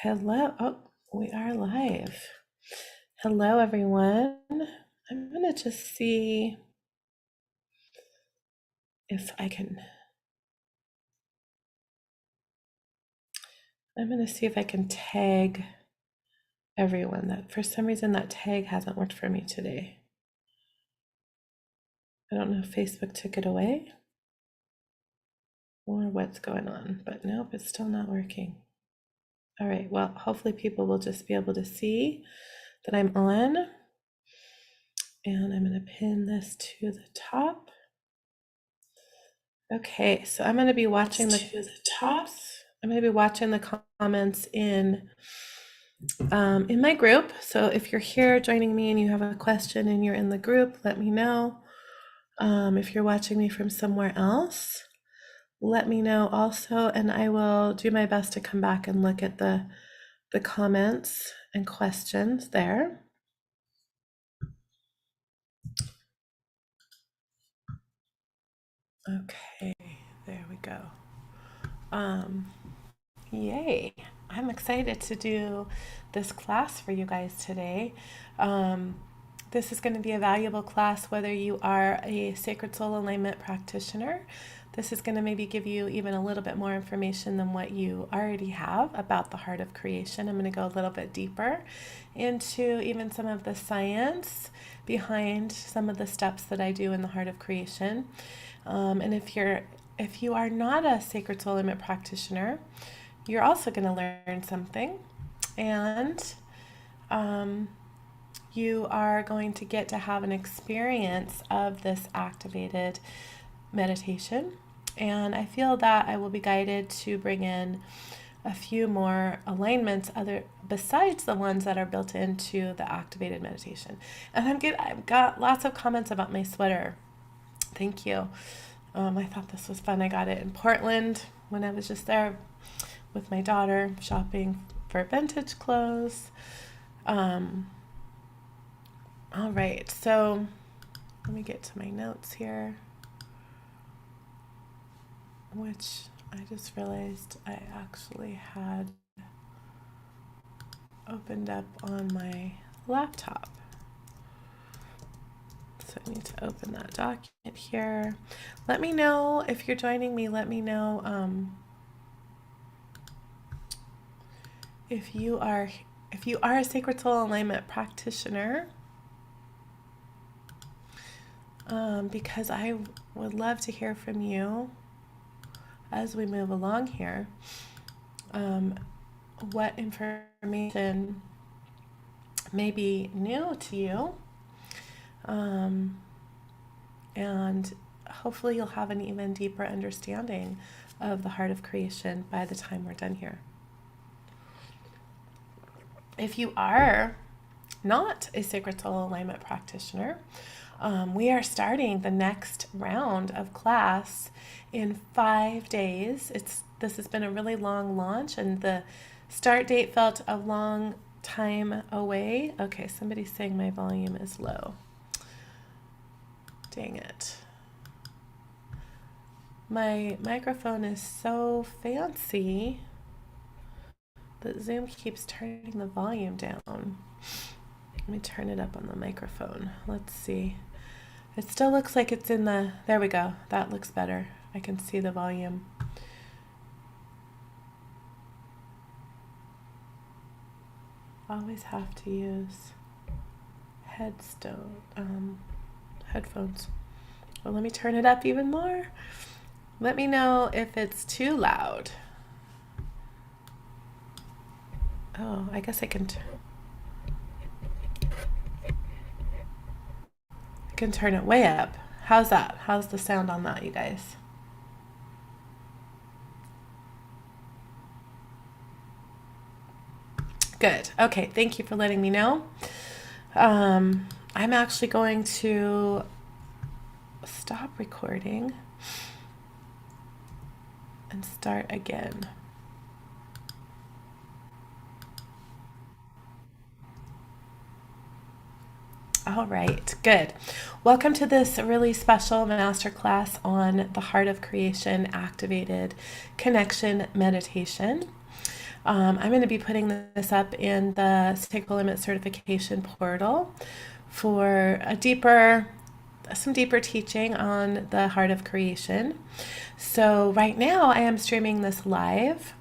Hello. Oh, we are live. Hello, everyone. I'm going to just see if I can. I'm going to see if I can tag everyone. That for some reason that tag hasn't worked for me today. I don't know if Facebook took it away or what's going on, but nope, it's still not working. All right. Well, hopefully people will just be able to see that I'm on. And I'm going to pin this to the top. Okay, so I'm going to be watching the tops. I'm going to be watching the comments in my group. So if you're here joining me and you have a question and you're in the group, let me know. If you're watching me from somewhere else, let me know also, and I will do my best to come back and look at the comments and questions there. Okay, there we go. Yay! I'm excited to do this class for you guys today. This is going to be a valuable class whether you are a Sacred Soul Alignment practitioner. This is going to maybe give you even a little bit more information than what you already have about the heart of creation. I'm going to go a little bit deeper into even some of the science behind some of the steps that I do in the heart of creation. And if you are not a Sacred Soul Alignment practitioner, you're also going to learn something, and you are going to get to have an experience of this activated meditation. And I feel that I will be guided to bring in a few more alignments besides the ones that are built into the activated meditation. And I've got lots of comments about my sweater. Thank you. I thought this was fun. I got it in Portland when I was just there with my daughter shopping for vintage clothes. All right, so let me get to my notes here, which I just realized I actually had opened up on my laptop. So I need to open that document here. Let me know if you're joining me. Let me know if you are a Sacred Soul Alignment practitioner, because I would love to hear from you as we move along here. What information may be new to you, and hopefully you'll have an even deeper understanding of the heart of creation by the time we're done here. If you are not a Sacred Soul Alignment practitioner, we are starting the next round of class in 5 days. This has been a really long launch, and the start date felt a long time away. Okay, somebody's saying my volume is low. Dang it. My microphone is so fancy that Zoom keeps turning the volume down. Let me turn it up on the microphone. Let's see. It still looks like it's in the... There we go. That looks better. I can see the volume. Always have to use headphones. Well, let me turn it up even more. Let me know if it's too loud. Oh, I guess I can turn it way up. How's that? How's the sound on that, you guys? Good. Okay, thank you for letting me know. I'm actually going to stop recording and start again. All right, good. Welcome to this really special masterclass on the Heart of Creation Activated Connection Meditation. I'm going to be putting this up in the Sacred Alignment Certification portal for some deeper teaching on the heart of creation. So right now I am streaming this live.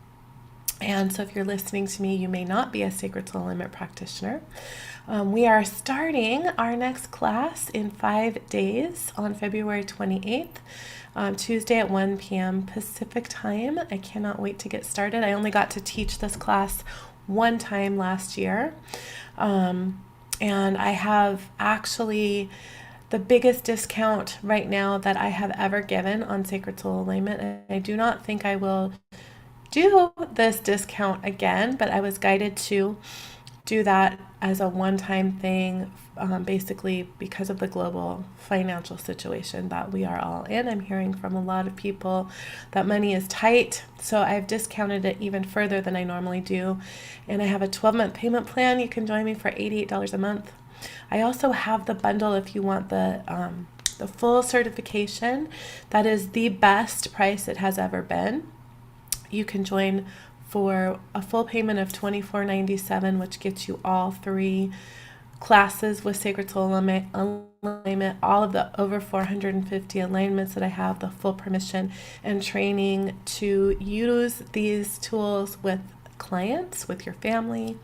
And so if you're listening to me, you may not be a Sacred Soul Alignment practitioner. We are starting our next class in 5 days on February 28th, Tuesday at 1 p.m. Pacific time. I cannot wait to get started. I only got to teach this class one time last year. And I have actually the biggest discount right now that I have ever given on Sacred Soul Alignment. And I do not think I will do this discount again, but I was guided to do that as a one-time thing, basically because of the global financial situation that we are all in. I'm hearing from a lot of people that money is tight, so I've discounted it even further than I normally do. And I have a 12-month payment plan. You can join me for $88 a month. I also have the bundle if you want the full certification. That is the best price it has ever been. You can join for a full payment of $24.97, which gets you all 3 classes with Sacred Soul Alignment, all of the over 450 alignments that I have, the full permission and training to use these tools with clients, with your family,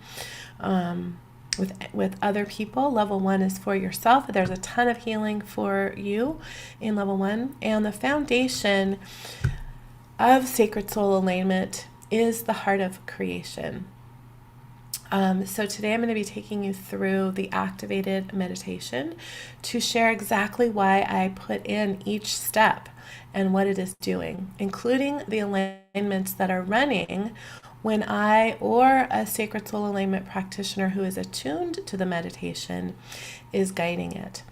with other people. Level 1 is for yourself. There's a ton of healing for you in level 1. And the foundation of Sacred Soul Alignment is the heart of creation. So today I'm going to be taking you through the activated meditation to share exactly why I put in each step and what it is doing, including the alignments that are running when I or a Sacred Soul Alignment practitioner who is attuned to the meditation is guiding it.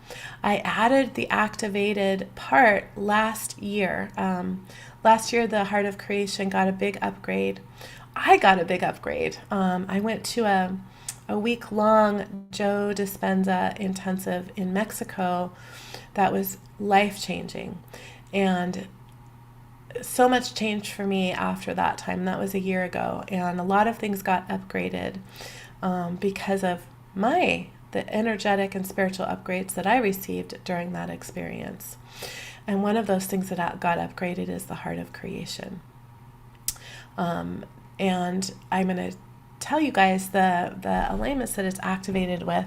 I added the activated part last year. Last year, the Heart of Creation got a big upgrade. I got a big upgrade. I went to a week-long Joe Dispenza intensive in Mexico that was life-changing. And so much changed for me after that time. That was a year ago. And a lot of things got upgraded because of the energetic and spiritual upgrades that I received during that experience. And one of those things that got upgraded is the heart of creation. And I'm going to tell you guys the alignments that it's activated with.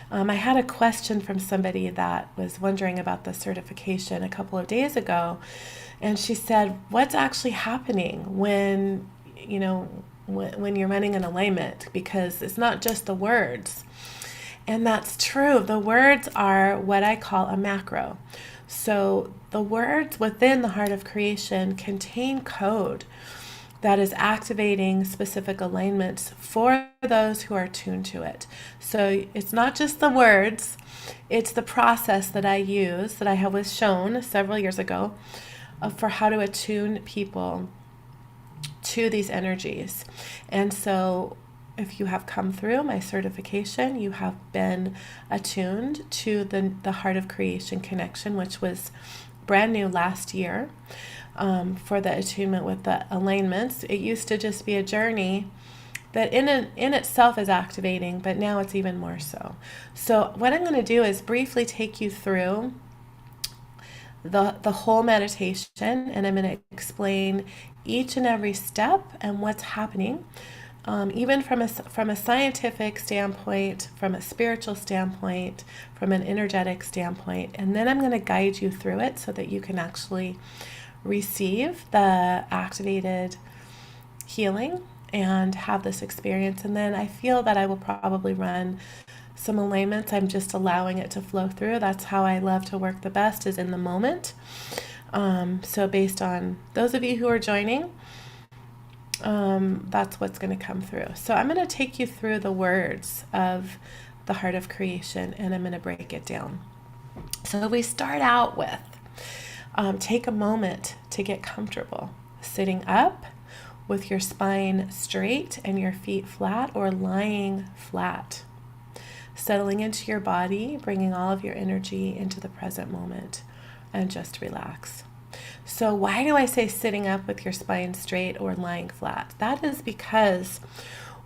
I had a question from somebody that was wondering about the certification a couple of days ago. And she said, what's actually happening when you're running an alignment? Because it's not just the words. And that's true. The words are what I call a macro. So the words within the heart of creation contain code that is activating specific alignments for those who are tuned to it. So it's not just the words, it's the process that I use, that I was shown several years ago, for how to attune people to these energies. And so if you have come through my certification, you have been attuned to the Heart of Creation connection, which was brand new last year, for the attunement with the alignments. It used to just be a journey that in itself is activating, but now it's even more so. So what I'm going to do is briefly take you through the whole meditation, and I'm going to explain each and every step and what's happening. Even from a scientific standpoint, from a spiritual standpoint, from an energetic standpoint. And then I'm going to guide you through it so that you can actually receive the activated healing and have this experience. And then I feel that I will probably run some alignments. I'm just allowing it to flow through. That's how I love to work the best, is in the moment. So based on those of you who are joining, that's what's going to come through. So I'm going to take you through the words of the Heart of Creation, and I'm going to break it down. So we start out with, take a moment to get comfortable, sitting up with your spine straight and your feet flat, or lying flat. Settling into your body, bringing all of your energy into the present moment, and just relax. So why do I say sitting up with your spine straight or lying flat? That is because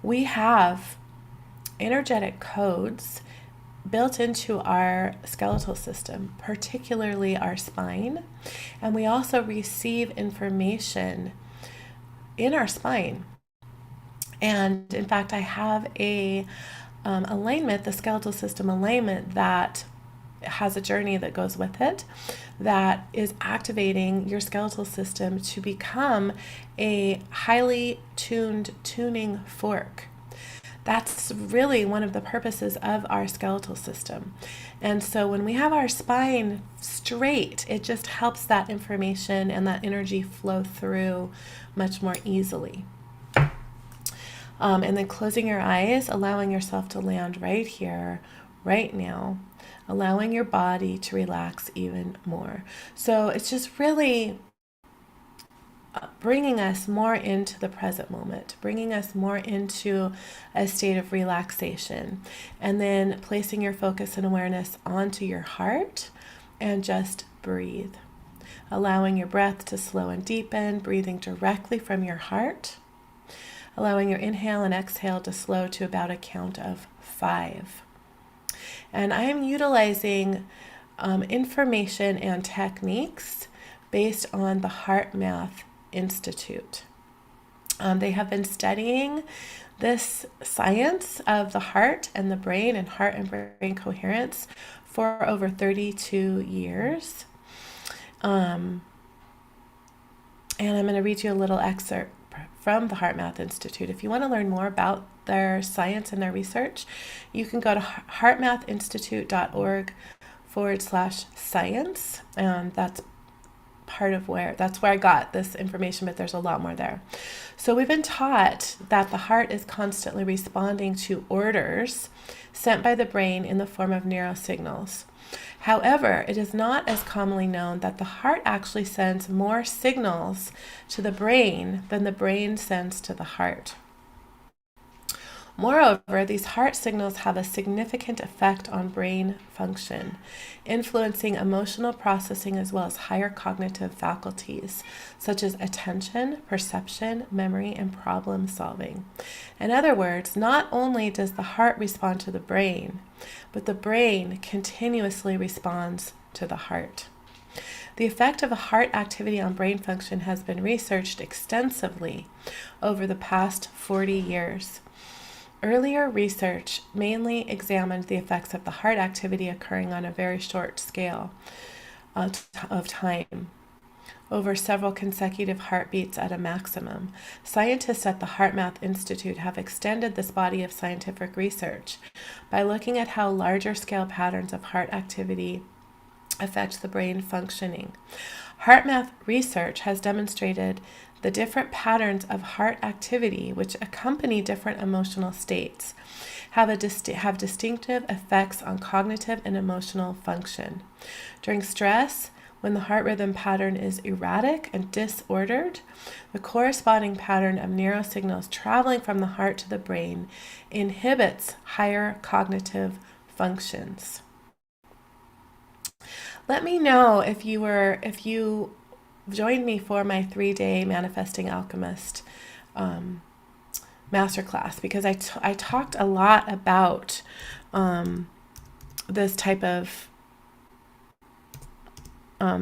we have energetic codes built into our skeletal system, particularly our spine, and we also receive information in our spine. And in fact, I have a alignment, the skeletal system alignment, that has a journey that goes with it that is activating your skeletal system to become a highly tuned tuning fork. That's really one of the purposes of our skeletal system. And so when we have our spine straight, it just helps that information and that energy flow through much more easily. And then closing your eyes, allowing yourself to land right here, right now, allowing your body to relax even more. So it's just really bringing us more into the present moment, bringing us more into a state of relaxation, and then placing your focus and awareness onto your heart and just breathe. Allowing your breath to slow and deepen, breathing directly from your heart. Allowing your inhale and exhale to slow to about a count of 5. And I am utilizing information and techniques based on the HeartMath Institute. They have been studying this science of the heart and the brain and heart and brain coherence for over 32 years. And I'm going to read you a little excerpt from the HeartMath Institute. If you want to learn more about their science and their research, you can go to heartmathinstitute.org/science. And that's where I got this information, but there's a lot more there. So we've been taught that the heart is constantly responding to orders sent by the brain in the form of neurosignals. However, it is not as commonly known that the heart actually sends more signals to the brain than the brain sends to the heart. Moreover, these heart signals have a significant effect on brain function, influencing emotional processing as well as higher cognitive faculties, such as attention, perception, memory, and problem solving. In other words, not only does the heart respond to the brain, but the brain continuously responds to the heart. The effect of a heart activity on brain function has been researched extensively over the past 40 years. Earlier research mainly examined the effects of the heart activity occurring on a very short scale of time, over several consecutive heartbeats at a maximum. Scientists at the HeartMath Institute have extended this body of scientific research by looking at how larger scale patterns of heart activity affect the brain functioning. HeartMath research has demonstrated the different patterns of heart activity which accompany different emotional states have distinctive effects on cognitive and emotional function. During stress, when the heart rhythm pattern is erratic and disordered, the corresponding pattern of neurosignals traveling from the heart to the brain inhibits higher cognitive functions. Let me know if you joined me for my 3-day Manifesting Alchemist masterclass, because I talked a lot about this type of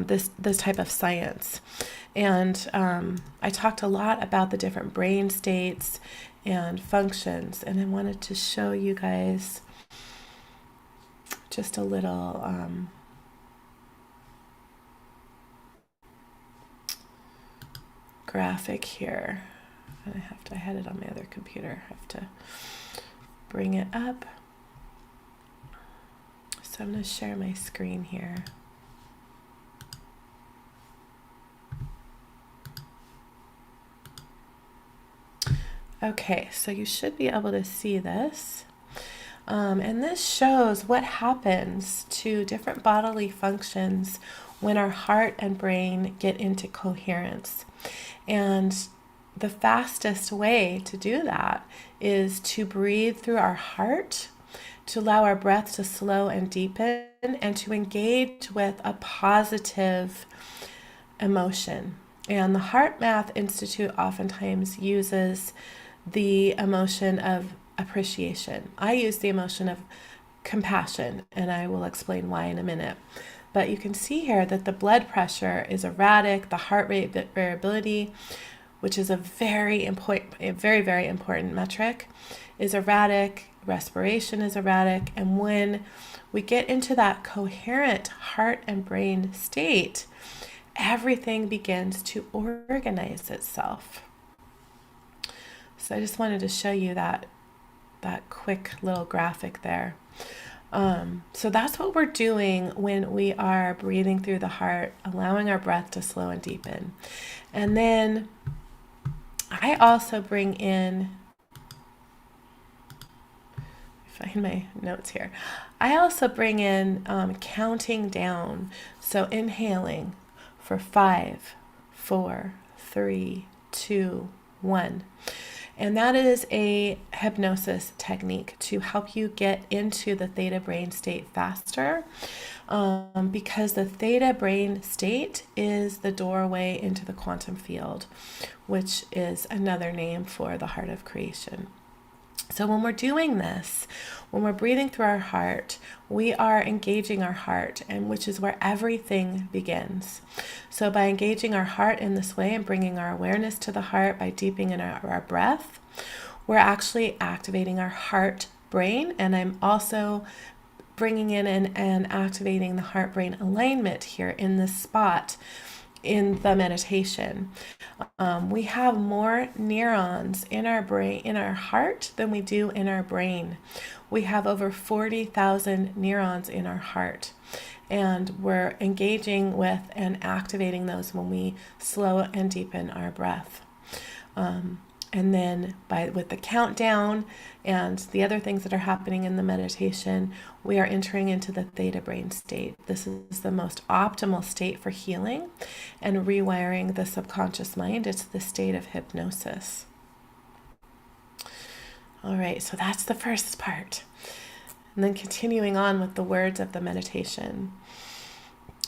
this type of science, and I talked a lot about the different brain states and functions, and I wanted to show you guys just a little graphic here. And I had it on my other computer. I have to bring it up. So I'm going to share my screen here. Okay, so you should be able to see this. And this shows what happens to different bodily functions when our heart and brain get into coherence. And the fastest way to do that is to breathe through our heart, to allow our breath to slow and deepen, and to engage with a positive emotion. And the Heart Math Institute oftentimes uses the emotion of appreciation. I use the emotion of compassion, and I will explain why in a minute. But you can see here that the blood pressure is erratic, the heart rate variability, which is a very important metric, is erratic, respiration is erratic, and when we get into that coherent heart and brain state, everything begins to organize itself. So I just wanted to show you that quick little graphic there. So that's what we're doing when we are breathing through the heart, allowing our breath to slow and deepen. And then I also bring in, find my notes here. I also bring in counting down. So inhaling for 5, 4, 3, 2, 1. And that is a hypnosis technique to help you get into the theta brain state faster, because the theta brain state is the doorway into the quantum field, which is another name for the heart of creation. So when we're doing this, when we're breathing through our heart, we are engaging our heart, and which is where everything begins. So by engaging our heart in this way and bringing our awareness to the heart by deepening in our breath, we're actually activating our heart brain. And I'm also bringing in and activating the heart brain alignment here in this spot in the meditation. We have more neurons in our brain, in our heart, than we do in our brain. We have over 40,000 neurons in our heart, and we're engaging with and activating those when we slow and deepen our breath. And then with the countdown and the other things that are happening in the meditation, we are entering into the theta brain state. This is the most optimal state for healing and rewiring the subconscious mind. It's the state of hypnosis. All right, so that's the first part. And then continuing on with the words of the meditation.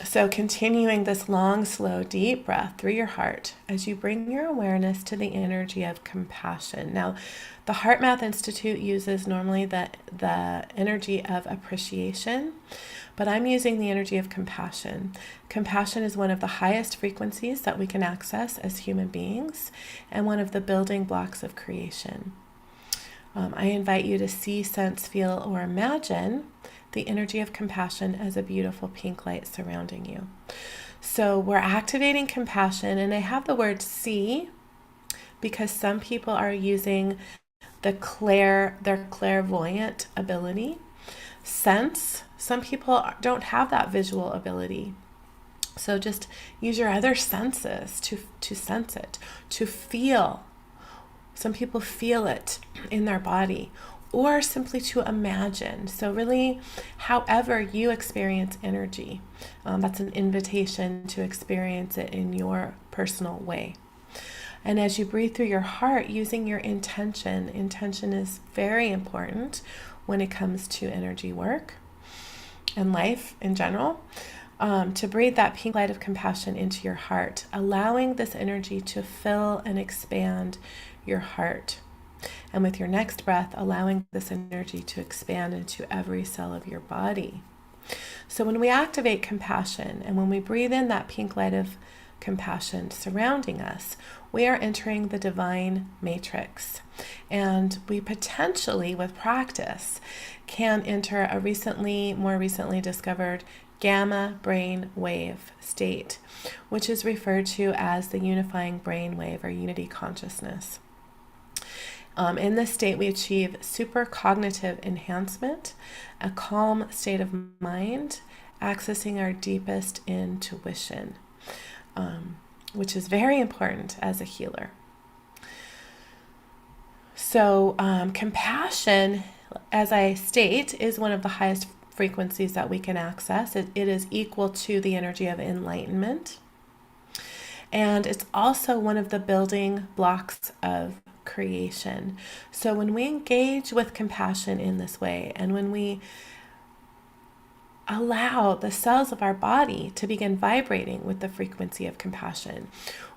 So continuing this long, slow, deep breath through your heart as you bring your awareness to the energy of compassion. Now, the Heart Math Institute uses normally the energy of appreciation, but I'm using the energy of compassion. Compassion is one of the highest frequencies that we can access as human beings and one of the building blocks of creation. I invite you to see, sense, feel, or imagine the energy of compassion as a beautiful pink light surrounding you. So we're activating compassion, and I have the word see because some people are using their clairvoyant ability. Sense, some people don't have that visual ability. So just use your other senses to sense it, to feel. Some people feel it in their body, or simply to imagine. So really, however you experience energy, that's an invitation to experience it in your personal way. And as you breathe through your heart, using your intention is very important when it comes to energy work and life in general. To breathe that pink light of compassion into your heart, allowing this energy to fill and expand your heart. And with your next breath, allowing this energy to expand into every cell of your body. So when we activate compassion and when we breathe in that pink light of compassion surrounding us, we are entering the divine matrix. And we potentially, with practice, can enter a more recently discovered gamma brain wave state, which is referred to as the unifying brain wave or unity consciousness. In this state, we achieve supercognitive enhancement, a calm state of mind, accessing our deepest intuition, which is very important as a healer. So compassion, as I state, is one of the highest frequencies that we can access. It is equal to the energy of enlightenment. And it's also one of the building blocks of creation. So when we engage with compassion in this way, and when we allow the cells of our body to begin vibrating with the frequency of compassion.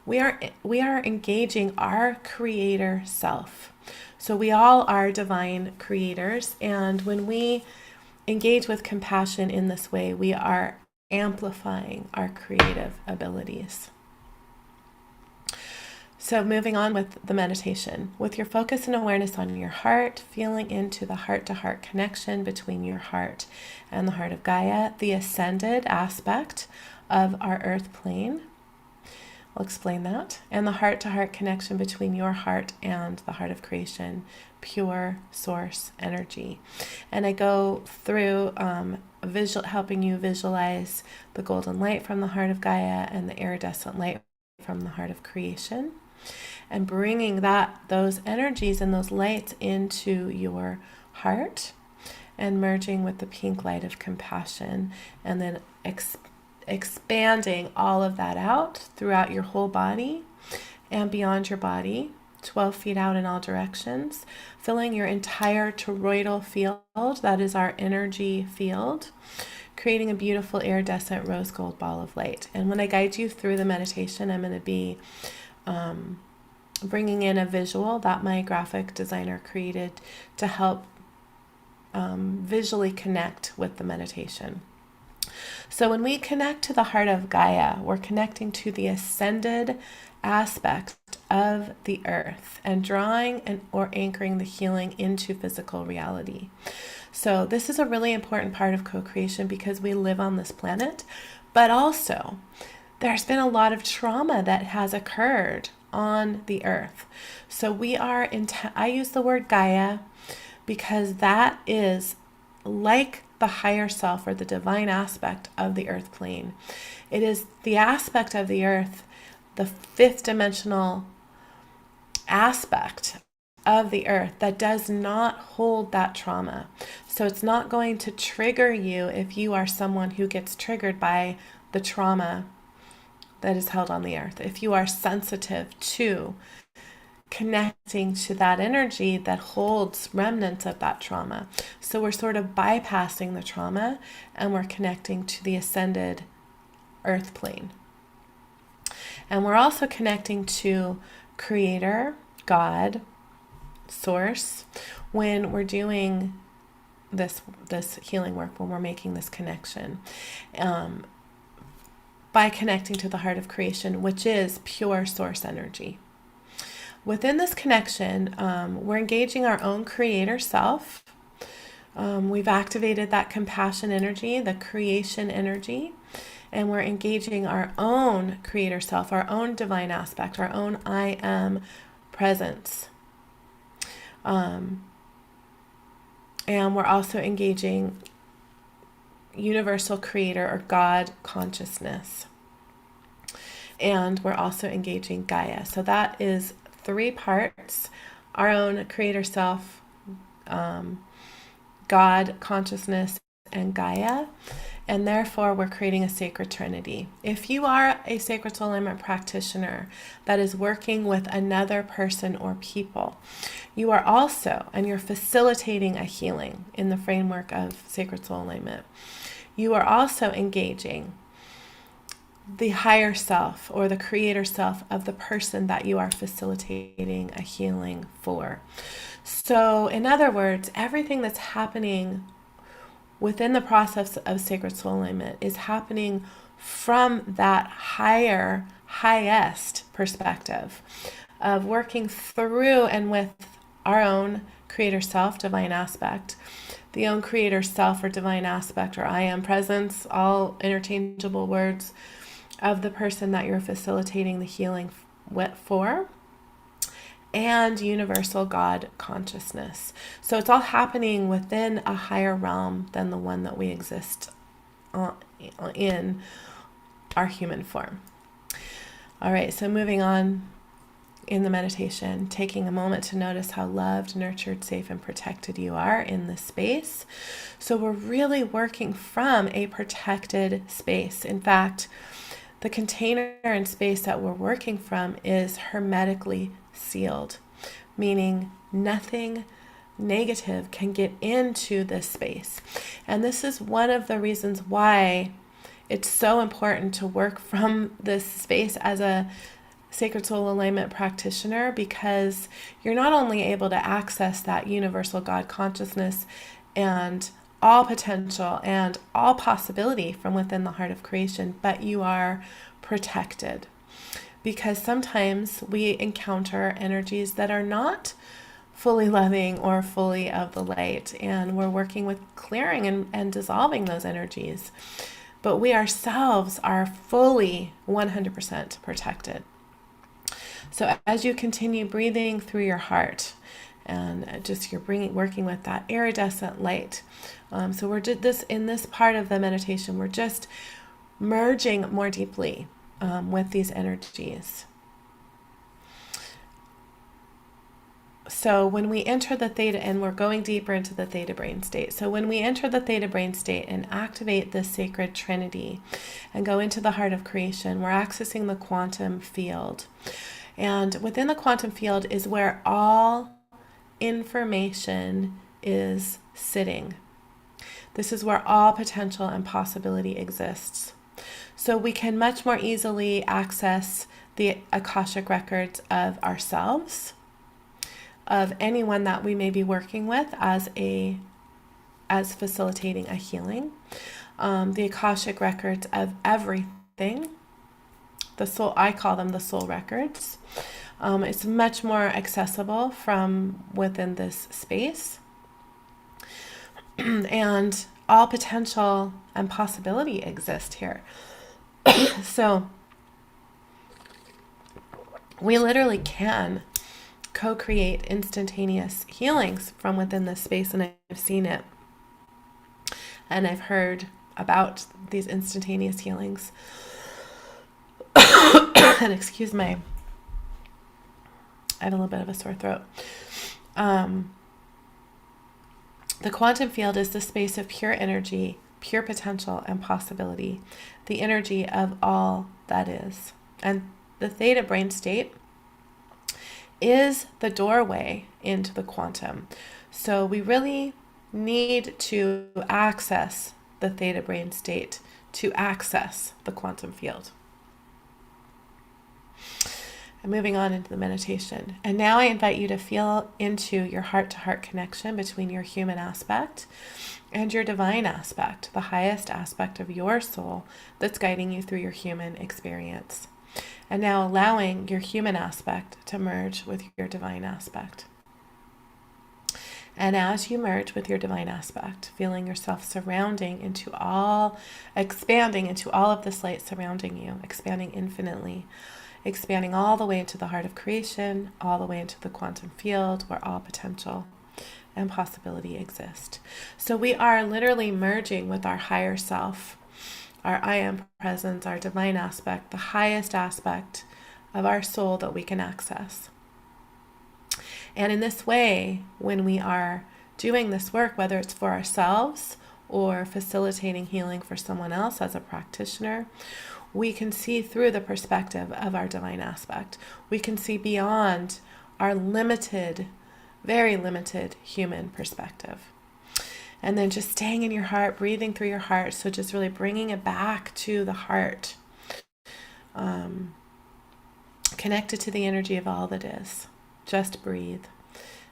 We are engaging our creator self. So we all are divine creators, and when we engage with compassion in this way, we are amplifying our creative abilities. So moving on with the meditation, with your focus and awareness on your heart, feeling into the heart-to-heart connection between your heart and the heart of Gaia, the ascended aspect of our earth plane. I'll explain that. And the heart-to-heart connection between your heart and the heart of creation, pure source energy. And I go through helping you visualize the golden light from the heart of Gaia and the iridescent light from the heart of creation, and bringing those energies and those lights into your heart and merging with the pink light of compassion, and then expanding all of that out throughout your whole body and beyond your body, 12 feet out in all directions, filling your entire toroidal field, that is our energy field, creating a beautiful iridescent rose gold ball of light. And when I guide you through the meditation, I'm going to be bringing in a visual that my graphic designer created to help visually connect with the meditation. So when we connect to the heart of Gaia, we're connecting to the ascended aspect of the earth and drawing or anchoring the healing into physical reality. So this is a really important part of co-creation because we live on this planet, but also there's been a lot of trauma that has occurred on the earth. So we are I use the word Gaia because that is like the higher self or the divine aspect of the earth plane. It is the aspect of the earth, the fifth dimensional aspect of the earth that does not hold that trauma. So it's not going to trigger you if you are someone who gets triggered by the trauma that is held on the earth. If you are sensitive to connecting to that energy that holds remnants of that trauma. So we're sort of bypassing the trauma and we're connecting to the ascended earth plane. And we're also connecting to Creator, God, Source, when we're doing this healing work, when we're making this connection. By connecting to the heart of creation, which is pure source energy. Within this connection, we're engaging our own creator self. We've activated that compassion energy, the creation energy, and we're engaging our own creator self, our own divine aspect, our own I am presence. And we're also engaging universal creator or God consciousness. And we're also engaging Gaia. So that is 3 parts: our own creator self, God consciousness, and Gaia. And therefore we're creating a sacred trinity. If you are a sacred soul alignment practitioner that is working with another person or people, you are also, and you're facilitating a healing in the framework of sacred soul alignment, you are also engaging the higher self or the creator self of the person that you are facilitating a healing for. So in other words, everything that's happening within the process of sacred soul alignment is happening from that highest perspective of working through and with our own creator self, divine aspect, the own creator self or divine aspect or I am presence, all interchangeable words, of the person that you're facilitating the healing for, and universal God consciousness. So it's all happening within a higher realm than the one that we exist in our human form. All right, so moving on in the meditation, taking a moment to notice how loved, nurtured, safe, and protected you are in this space. So we're really working from a protected space. In fact, the container and space that we're working from is hermetically sealed, meaning nothing negative can get into this space. And this is one of the reasons why it's so important to work from this space as a Sacred Soul Alignment practitioner, because you're not only able to access that universal God consciousness and all potential and all possibility from within the heart of creation, but you are protected. Because sometimes we encounter energies that are not fully loving or fully of the light, and we're working with clearing and dissolving those energies. But we ourselves are fully 100% protected. So as you continue breathing through your heart, and just you're working with that iridescent light. So we're in this part of the meditation, we're just merging more deeply with these energies. So when we enter the theta, and we're going deeper into the theta brain state. So when we enter the theta brain state and activate this sacred trinity and go into the heart of creation, we're accessing the quantum field. And within the quantum field is where all information is sitting. This is where all potential and possibility exists. So we can much more easily access the Akashic records of ourselves, of anyone that we may be working with as facilitating a healing, the Akashic records of everything. The soul, I call them the soul records. It's much more accessible from within this space. And all potential and possibility exist here. So we literally can co-create instantaneous healings from within this space, and I've seen it. And I've heard about these instantaneous healings. And excuse me, I have a little bit of a sore throat. The quantum field is the space of pure energy, pure potential, and possibility, the energy of all that is. And the theta brain state is the doorway into the quantum. So we really need to access the theta brain state to access the quantum field. And moving on into the meditation. And now I invite you to feel into your heart-to-heart connection between your human aspect and your divine aspect, the highest aspect of your soul that's guiding you through your human experience. And now allowing your human aspect to merge with your divine aspect. And as you merge with your divine aspect, feeling yourself expanding into all of this light surrounding you, expanding infinitely, expanding all the way into the heart of creation, all the way into the quantum field where all potential and possibility exist. So we are literally merging with our higher self, our I am presence, our divine aspect, the highest aspect of our soul that we can access. And in this way, when we are doing this work, whether it's for ourselves or facilitating healing for someone else as a practitioner, we can see through the perspective of our divine aspect. We can see beyond our limited, very limited human perspective. And then just staying in your heart, breathing through your heart. So just really bringing it back to the heart, connected to the energy of all that is. Just breathe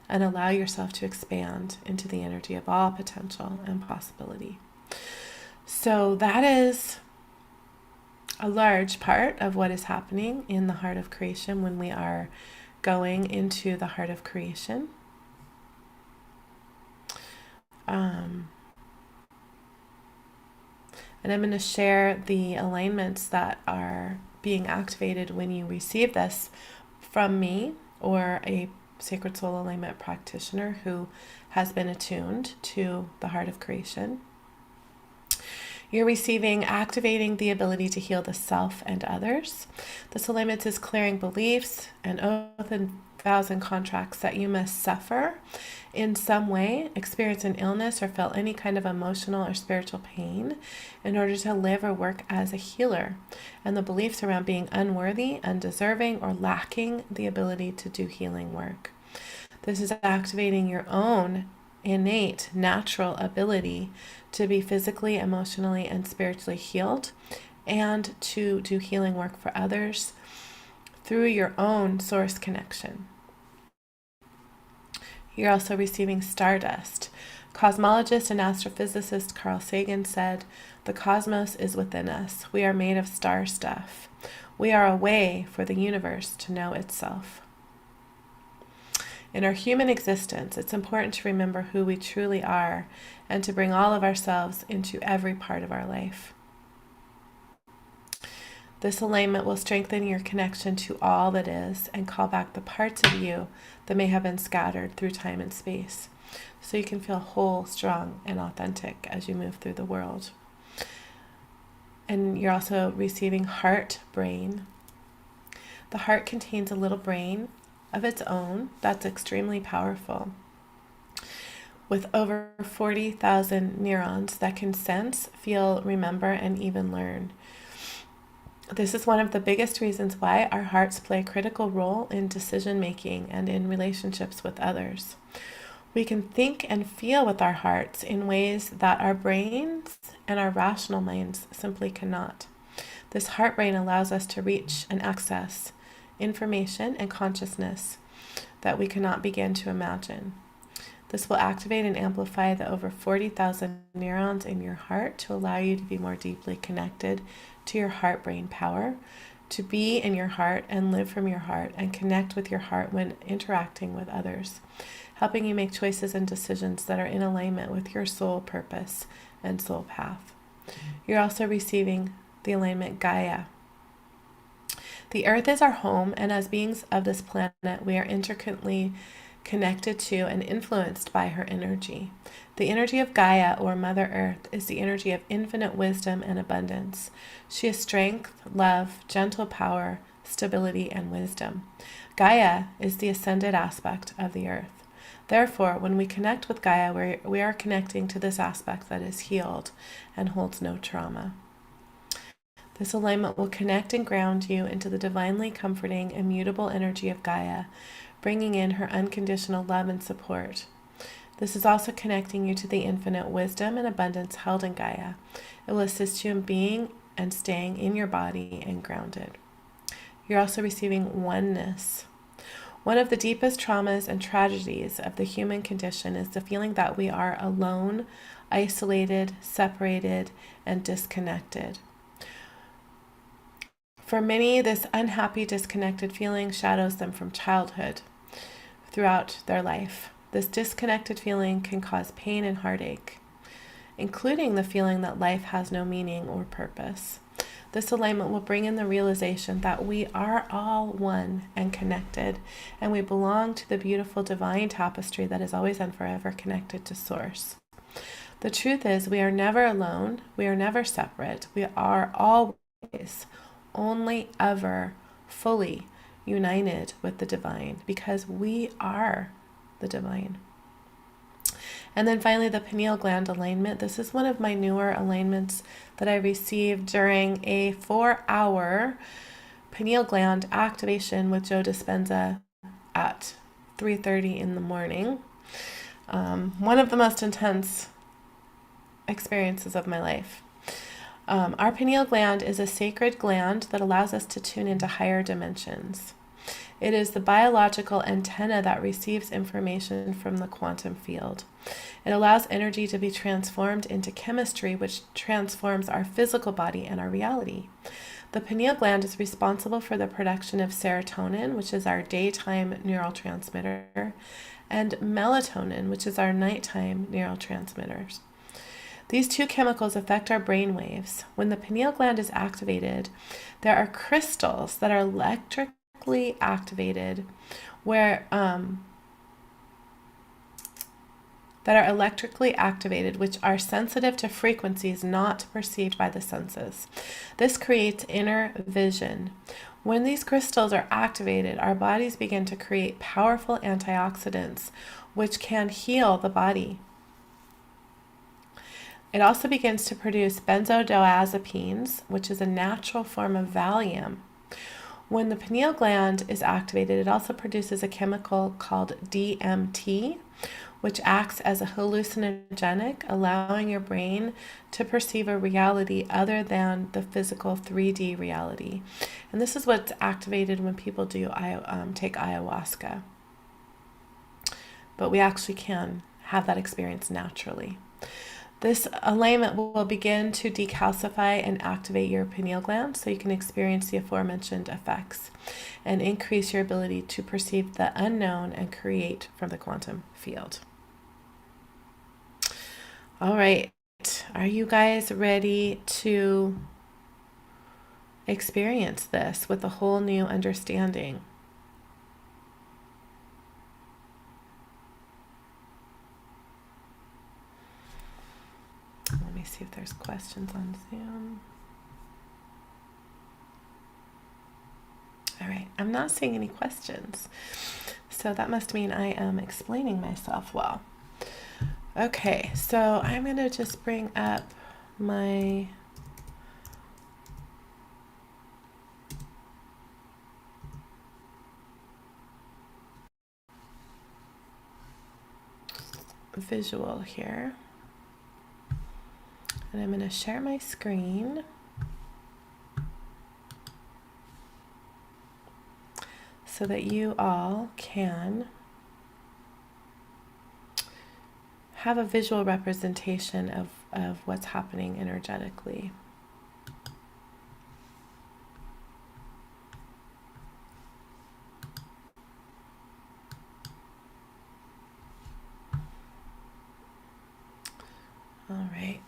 and allow yourself to expand into the energy of all potential and possibility. So that is a large part of what is happening in the heart of creation when we are going into the heart of creation. And I'm going to share the alignments that are being activated when you receive this from me or a Sacred Soul Alignment practitioner who has been attuned to the heart of creation. You're activating the ability to heal the self and others. This alignment is clearing beliefs and oath and vows and contracts that you must suffer in some way, experience an illness, or feel any kind of emotional or spiritual pain in order to live or work as a healer, and the beliefs around being unworthy, undeserving, or lacking the ability to do healing work. This is activating your own innate natural ability to be physically, emotionally, and spiritually healed, and to do healing work for others through your own source connection. You're also receiving stardust. Cosmologist and astrophysicist Carl Sagan said, "The cosmos is within us. We are made of star stuff. We are a way for the universe to know itself." In our human existence, it's important to remember who we truly are and to bring all of ourselves into every part of our life. This alignment will strengthen your connection to all that is and call back the parts of you that may have been scattered through time and space, so you can feel whole, strong, and authentic as you move through the world. And you're also receiving heart brain. The heart contains a little brain of its own that's extremely powerful, with over 40,000 neurons that can sense, feel, remember, and even learn. This is one of the biggest reasons why our hearts play a critical role in decision making and in relationships with others. We can think and feel with our hearts in ways that our brains and our rational minds simply cannot. This heart brain allows us to reach and access information and consciousness that we cannot begin to imagine. This will activate and amplify the over 40,000 neurons in your heart to allow you to be more deeply connected to your heart-brain power, to be in your heart and live from your heart and connect with your heart when interacting with others, helping you make choices and decisions that are in alignment with your soul purpose and soul path. You're also receiving the alignment Gaia. The earth is our home, and as beings of this planet, we are intricately connected to and influenced by her energy. The energy of Gaia, or Mother Earth, is the energy of infinite wisdom and abundance. She is strength, love, gentle power, stability, and wisdom. Gaia is the ascended aspect of the earth. Therefore, when we connect with Gaia, we are connecting to this aspect that is healed and holds no trauma. This alignment will connect and ground you into the divinely comforting, immutable energy of Gaia, bringing in her unconditional love and support. This is also connecting you to the infinite wisdom and abundance held in Gaia. It will assist you in being and staying in your body and grounded. You're also receiving oneness. One of the deepest traumas and tragedies of the human condition is the feeling that we are alone, isolated, separated, and disconnected. For many, this unhappy, disconnected feeling shadows them from childhood throughout their life. This disconnected feeling can cause pain and heartache, including the feeling that life has no meaning or purpose. This alignment will bring in the realization that we are all one and connected, and we belong to the beautiful divine tapestry that is always and forever connected to Source. The truth is, we are never alone, we are never separate, we are always, only ever, fully united with the divine, because we are the divine. And then finally, the pineal gland alignment. This is one of my newer alignments that I received during a 4-hour pineal gland activation with Joe Dispenza at 3:30 in the morning. One of the most intense experiences of my life. Our pineal gland is a sacred gland that allows us to tune into higher dimensions. It is the biological antenna that receives information from the quantum field. It allows energy to be transformed into chemistry, which transforms our physical body and our reality. The pineal gland is responsible for the production of serotonin, which is our daytime neurotransmitter, and melatonin, which is our nighttime neurotransmitters. These two chemicals affect our brain waves. When the pineal gland is activated, there are crystals that are electrically activated which are sensitive to frequencies not perceived by the senses. This creates inner vision. When these crystals are activated, our bodies begin to create powerful antioxidants which can heal the body. It also begins to produce benzodiazepines, which is a natural form of Valium. when the pineal gland is activated, it also produces a chemical called DMT, which acts as a hallucinogenic, allowing your brain to perceive a reality other than the physical 3D reality. And this is what's activated when people take ayahuasca. But we actually can have that experience naturally. This alignment will begin to decalcify and activate your pineal gland so you can experience the aforementioned effects and increase your ability to perceive the unknown and create from the quantum field. All right, are you guys ready to experience this with a whole new understanding? Let me see if there's questions on Zoom. All right, I'm not seeing any questions, so that must mean I am explaining myself well. Okay, so I'm going to just bring up my visual here. And I'm going to share my screen so that you all can have a visual representation of what's happening energetically. All right.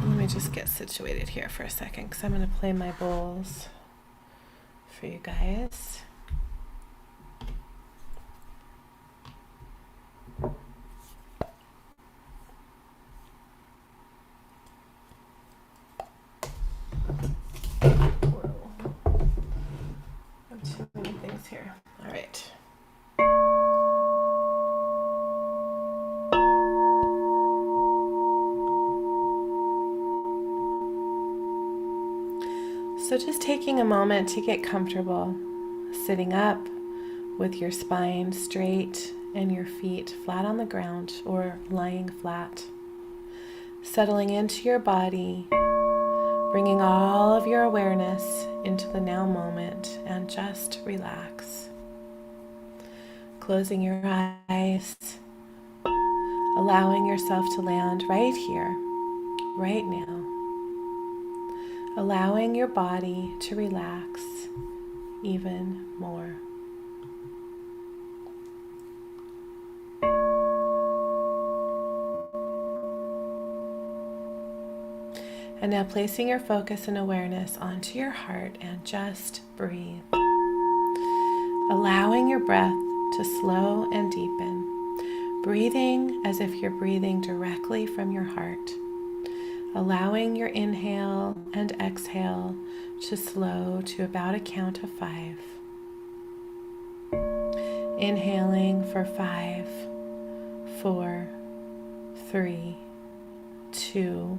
Let me just get situated here for a second because I'm going to play my bowls for you guys. Too many things here. All right. So just taking a moment to get comfortable, sitting up with your spine straight and your feet flat on the ground or lying flat. Settling into your body, bringing all of your awareness into the now moment and just relax. Closing your eyes, allowing yourself to land right here, right now. Allowing your body to relax even more. And now placing your focus and awareness onto your heart and just breathe. Allowing your breath to slow and deepen. Breathing as if you're breathing directly from your heart. Allowing your inhale and exhale to slow to about a count of 5. Inhaling for 5, 4, 3, 2,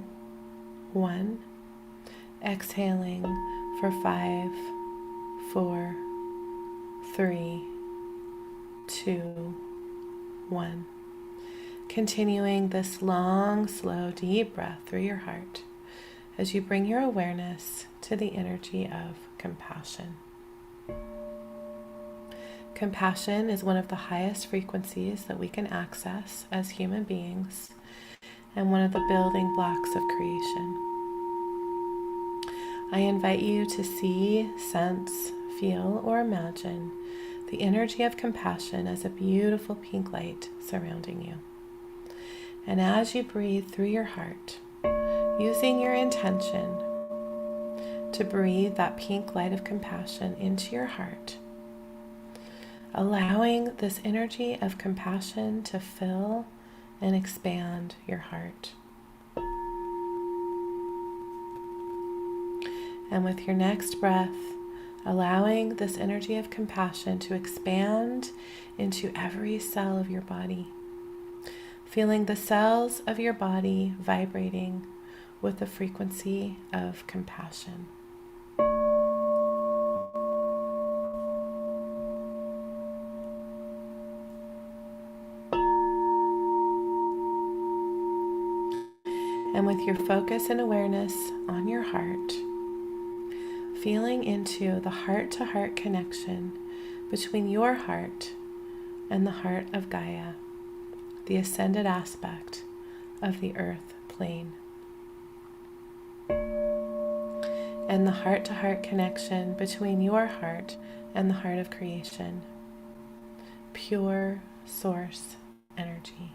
1. Exhaling for 5, 4, 3, 2, 1. Continuing this long, slow, deep breath through your heart as you bring your awareness to the energy of compassion. Compassion is one of the highest frequencies that we can access as human beings and one of the building blocks of creation. I invite you to see, sense, feel, or imagine the energy of compassion as a beautiful pink light surrounding you. And as you breathe through your heart, using your intention to breathe that pink light of compassion into your heart, allowing this energy of compassion to fill and expand your heart. And with your next breath, allowing this energy of compassion to expand into every cell of your body, feeling the cells of your body vibrating with the frequency of compassion. And with your focus and awareness on your heart, feeling into the heart-to-heart connection between your heart and the heart of Gaia, the ascended aspect of the earth plane. And the heart-to-heart connection between your heart and the heart of creation, pure source energy.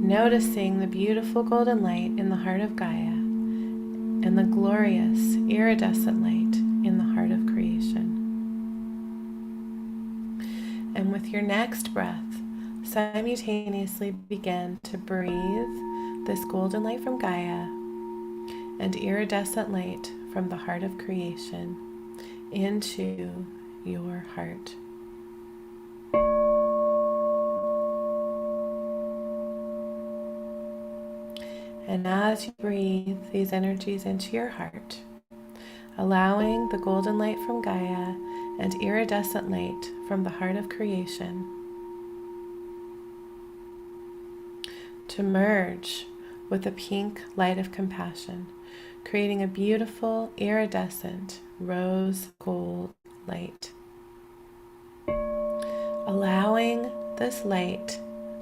Noticing the beautiful golden light in the heart of Gaia and the glorious iridescent light in the heart of creation. And with your next breath, simultaneously begin to breathe this golden light from Gaia and iridescent light from the heart of creation into your heart. And as you breathe these energies into your heart, allowing the golden light from Gaia and iridescent light from the heart of creation to merge with the pink light of compassion, creating a beautiful iridescent rose gold light. Allowing this light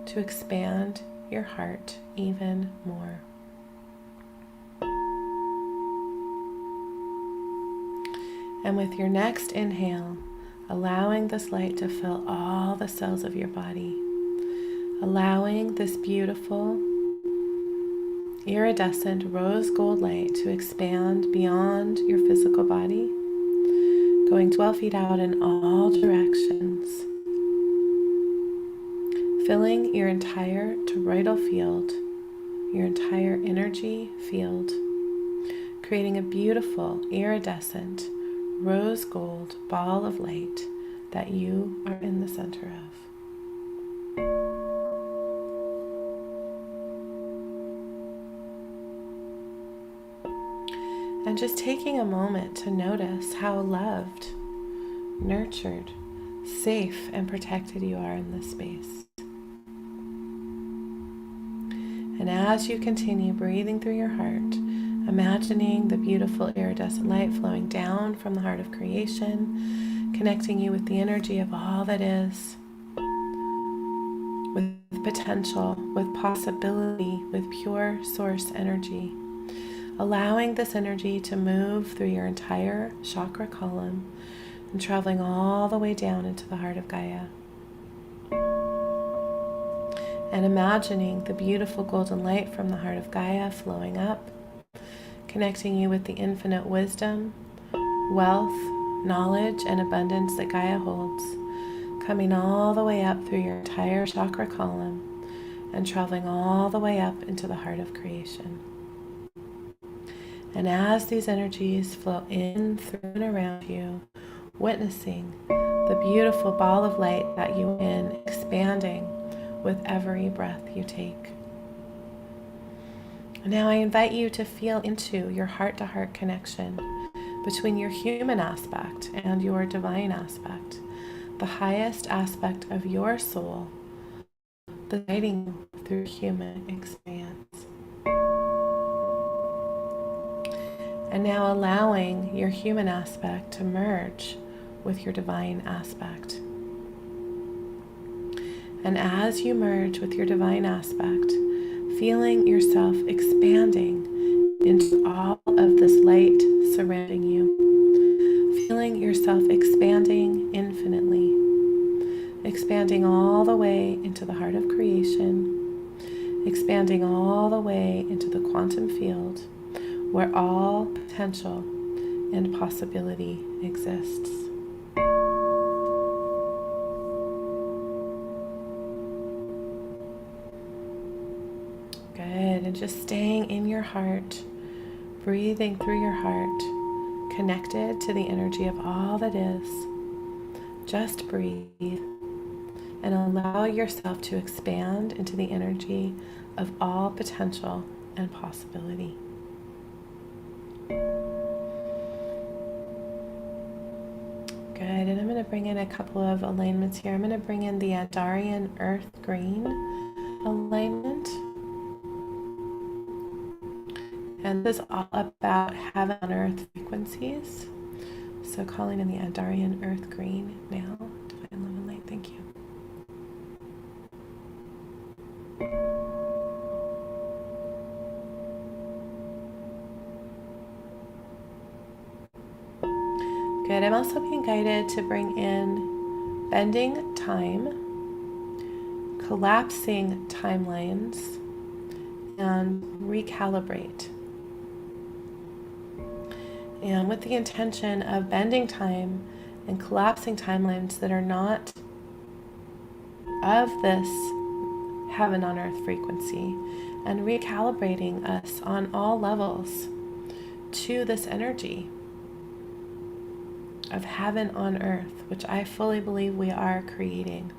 to expand your heart even more. And with your next inhale, allowing this light to fill all the cells of your body, allowing this beautiful iridescent rose gold light to expand beyond your physical body, going 12 feet out in all directions, filling your entire toroidal field, your entire energy field, creating a beautiful iridescent rose gold ball of light that you are in the center of. And just taking a moment to notice how loved, nurtured, safe, and protected you are in this space. And as you continue breathing through your heart, imagining the beautiful iridescent light flowing down from the heart of creation, connecting you with the energy of all that is, with potential, with possibility, with pure source energy, allowing this energy to move through your entire chakra column and traveling all the way down into the heart of Gaia. And imagining the beautiful golden light from the heart of Gaia flowing up, connecting you with the infinite wisdom, wealth, knowledge, and abundance that Gaia holds, coming all the way up through your entire chakra column and traveling all the way up into the heart of creation. And as these energies flow in, through, and around you, witnessing the beautiful ball of light that you are in expanding with every breath you take. Now I invite you to feel into your heart-to-heart connection between your human aspect and your divine aspect, the highest aspect of your soul, the guiding through human experience. And now allowing your human aspect to merge with your divine aspect. And as you merge with your divine aspect, feeling yourself expanding into all of this light surrounding you, feeling yourself expanding infinitely, expanding all the way into the heart of creation, expanding all the way into the quantum field where all potential and possibility exists. Good. And just staying in your heart, breathing through your heart, connected to the energy of all that is. Just breathe and allow yourself to expand into the energy of all potential and possibility. Good, and I'm going to bring in a couple of alignments here. I'm going to bring in the Andarian Earth Green alignment. And this is all about heaven on earth frequencies. So calling in the Andarian Earth Green now. Divine Love and Light, thank you. Good. I'm also being guided to bring in bending time, collapsing timelines, and recalibrate. And with the intention of bending time and collapsing timelines that are not of this heaven on earth frequency, and recalibrating us on all levels to this energy of heaven on earth, which I fully believe we are creating,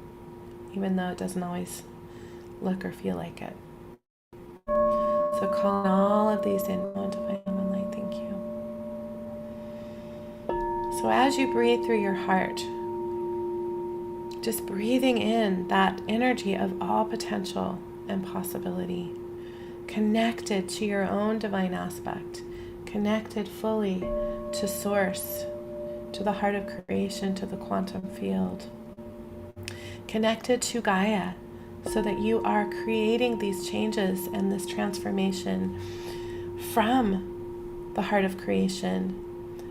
even though it doesn't always look or feel like it. So calling all of these in, oh, divine love and light, thank you. So as you breathe through your heart, just breathing in that energy of all potential and possibility, connected to your own divine aspect, connected fully to source, to the heart of creation, to the quantum field, connected to Gaia, so that you are creating these changes and this transformation from the heart of creation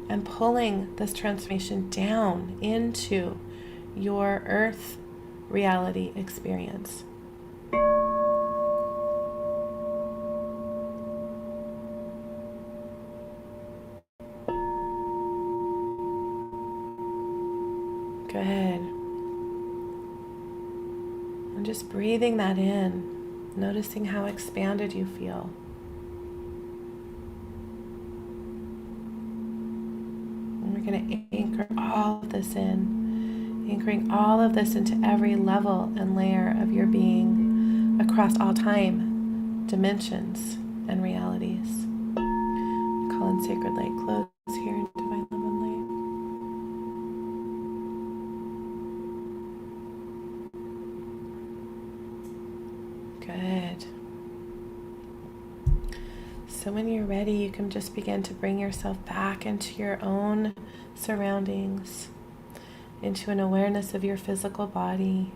and pulling this transformation down into your earth reality experience. Good. And just breathing that in, noticing how expanded you feel. And we're going to anchor all of this in, anchoring all of this into every level and layer of your being across all time, dimensions, and realities. Call in sacred light close here in divine love and light. Good. So when you're ready, you can just begin to bring yourself back into your own surroundings, into an awareness of your physical body.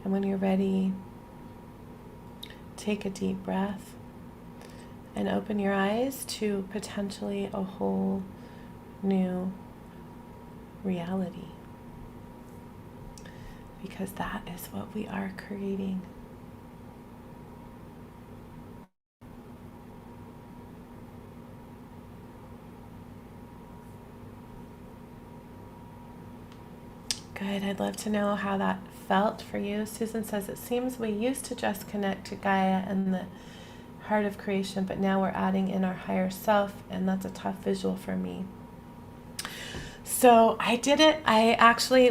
And when you're ready, take a deep breath and open your eyes to potentially a whole new reality. Because that is what we are creating. Good. I'd love to know how that felt for you. Susan says, it seems we used to just connect to Gaia and the heart of creation, but now we're adding in our higher self, and that's a tough visual for me. So I did it.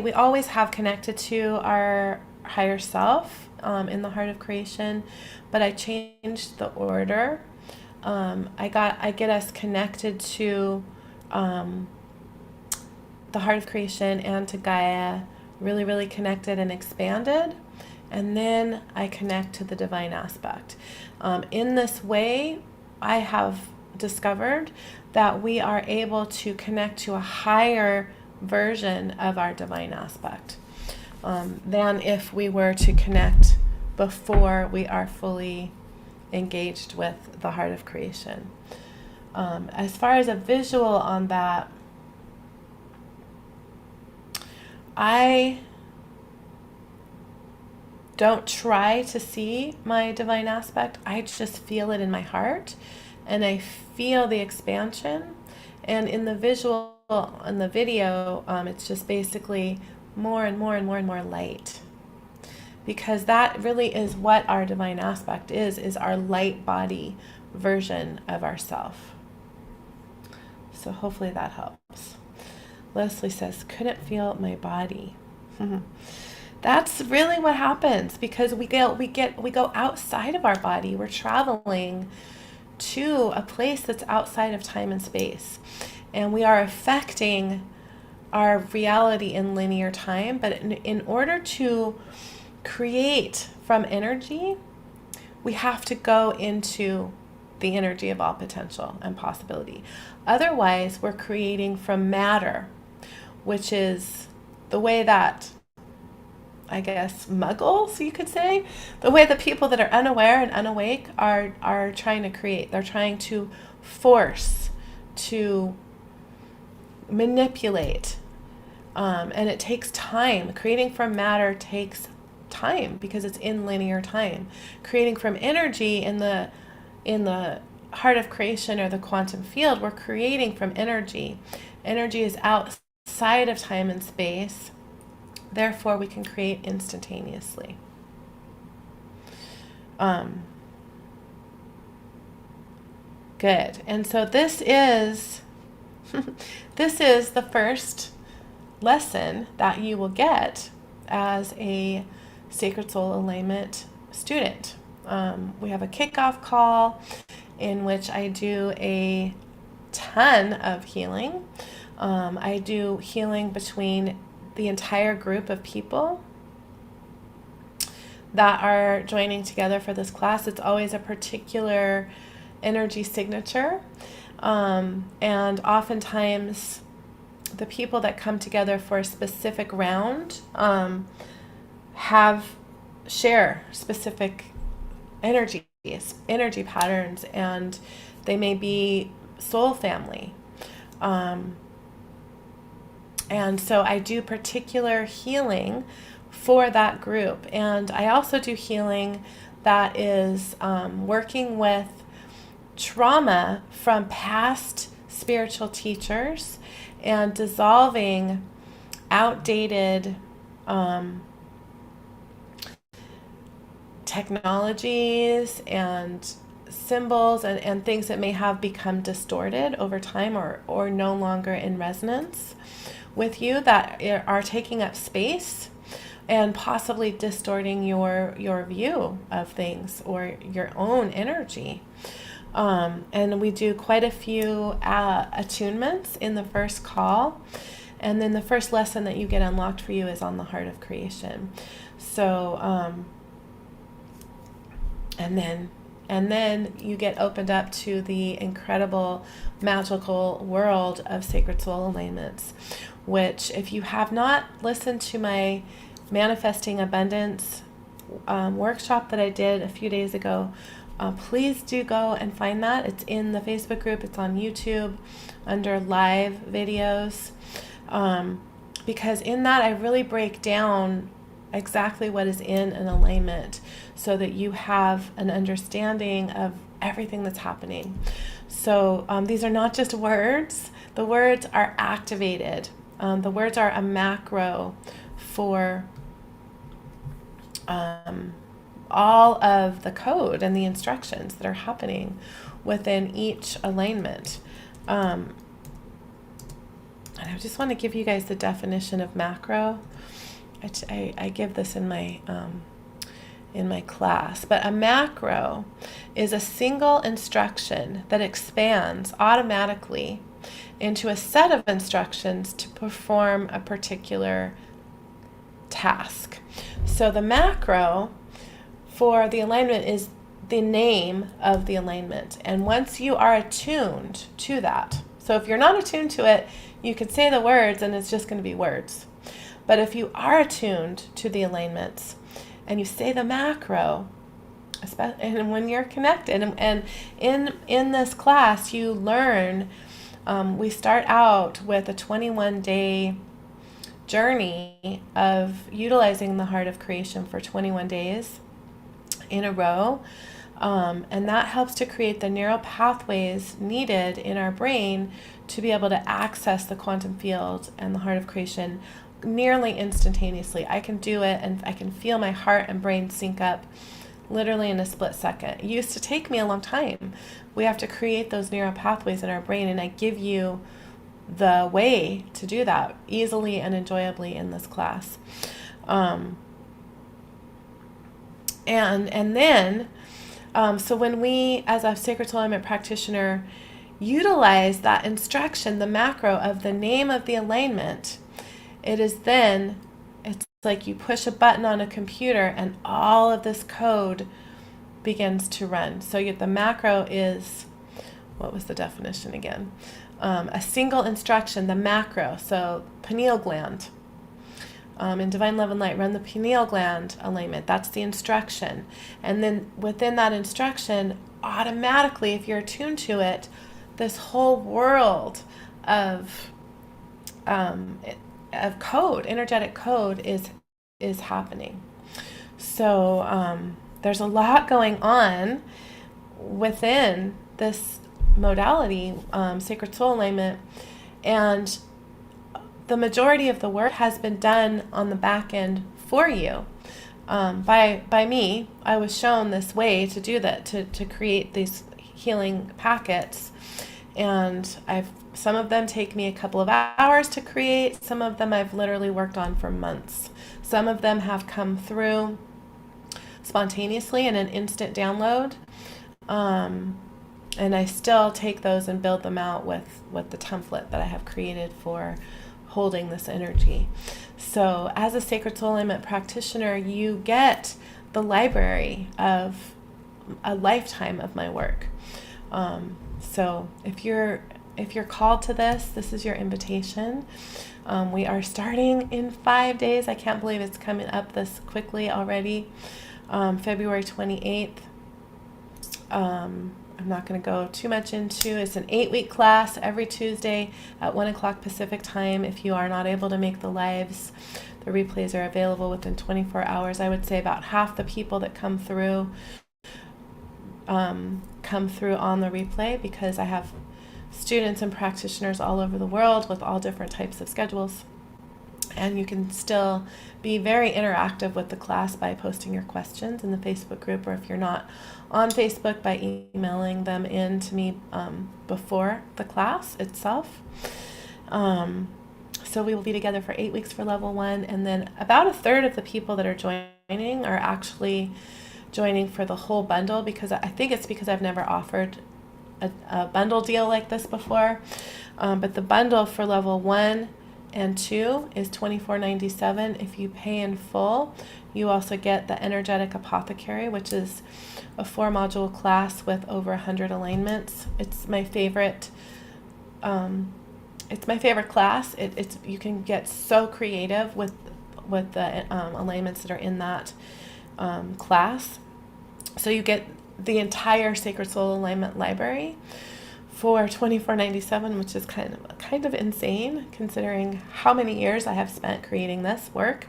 We always have connected to our higher self in the heart of creation, but I changed the order. I get us connected to the heart of creation and to Gaia, really, really connected and expanded. And then I connect to the divine aspect. In this way, I have discovered that we are able to connect to a higher version of our divine aspect than if we were to connect before we are fully engaged with the heart of creation. As far as a visual on that, I don't try to see my divine aspect. I just feel it in my heart, and I feel the expansion. And in the in the video, it's just basically more and more and more and more light, because that really is what our divine aspect is our light body version of ourself. So hopefully that helps. Leslie says, couldn't feel my body. That's really what happens, because we go outside of our body. We're traveling to a place that's outside of time and space, and we are affecting our reality in linear time. But in order to create from energy, we have to go into the energy of all potential and possibility. Otherwise, we're creating from matter, which is the way that, I guess, muggles, you could say, the way the people that are unaware and unawake are trying to create. They're trying to force, to manipulate, and it takes time. Creating from matter takes time because it's in linear time. Creating from energy in the heart of creation, or the quantum field, we're creating from energy. Energy is outside of time and space. Therefore, we can create instantaneously. Good. And so this is the first lesson that you will get as a Sacred Soul Alignment student. We have a kickoff call in which I do a ton of healing. I do healing between the entire group of people that are joining together for this class. It's always a particular energy signature. And oftentimes the people that come together for a specific round share specific energy patterns, and they may be soul family. And so I do particular healing for that group. And I also do healing that is working with trauma from past spiritual teachers and dissolving outdated technologies and symbols and things that may have become distorted over time, or no longer in resonance with you, that are taking up space and possibly distorting your view of things or your own energy. And we do quite a few attunements in the first call. And then the first lesson that you get unlocked for you is on the heart of creation. So, and then you get opened up to the incredible magical world of Sacred Soul Alignments, which, if you have not listened to my Manifesting Abundance workshop that I did a few days ago, please do go and find that. It's in the Facebook group. It's on YouTube under live videos, because in that I really break down exactly what is in an alignment so that you have an understanding of everything that's happening. So these are not just words. The words are activated. The words are a macro for all of the code and the instructions that are happening within each alignment. And I just want to give you guys the definition of macro. I give this in my class, but a macro is a single instruction that expands automatically into a set of instructions to perform a particular task. So the macro for the alignment is the name of the alignment. And once you are attuned to that, so if you're not attuned to it, you could say the words and it's just going to be words. But if you are attuned to the alignments and you say the macro, and when you're connected, and in this class you learn, we start out with a 21-day journey of utilizing the Heart of Creation for 21 days in a row. And that helps to create the neural pathways needed in our brain to be able to access the quantum field and the Heart of Creation nearly instantaneously. I can do it and I can feel my heart and brain sync up literally in a split second. It used to take me a long time. We have to create those neural pathways in our brain, and I give you the way to do that easily and enjoyably in this class. And then, so when we, as a Sacred Soul Alignment practitioner, utilize that instruction, the macro of the name of the alignment, it's like you push a button on a computer and all of this code begins to run. So the macro is, what was the definition again? A single instruction, the macro. So pineal gland. In Divine Love and Light, run the pineal gland alignment. That's the instruction. And then within that instruction, automatically, if you're attuned to it, this whole world of code, energetic code is happening. So there's a lot going on within this modality, Sacred Soul Alignment, and the majority of the work has been done on the back end for you by me. I was shown this way to do that, to create these healing packets, and some of them take me a couple of hours to create. Some of them I've literally worked on for months. Some of them have come through spontaneously in an instant download. And I still take those and build them out with the template that I have created for holding this energy. So as a Sacred Soul Alignment practitioner, you get the library of a lifetime of my work. So if you're called to this is your invitation. We are starting in 5 days. I can't believe it's coming up this quickly already. February 28th. I'm not going to go too much into. It's an 8-week class every Tuesday at 1 o'clock Pacific time. If you are not able to make the lives, the replays are available within 24 hours. I would say about half the people that come through on the replay, because I have students and practitioners all over the world with all different types of schedules. And you can still be very interactive with the class by posting your questions in the Facebook group, or if you're not on Facebook, by emailing them in to me before the class itself. So we will be together for 8 weeks for level 1, and then about a third of the people that are joining are actually joining for the whole bundle, because I think it's because I've never offered a bundle deal like this before. But the bundle for level 1 and 2 is $24.97. If you pay in full, you also get the Energetic Apothecary, which is a 4-module class with over 100 alignments. It's my favorite. It's my favorite class. It's you can get so creative with the alignments that are in that class. So you get the entire Sacred Soul Alignment library for $24.97, which is kind of insane considering how many years I have spent creating this work.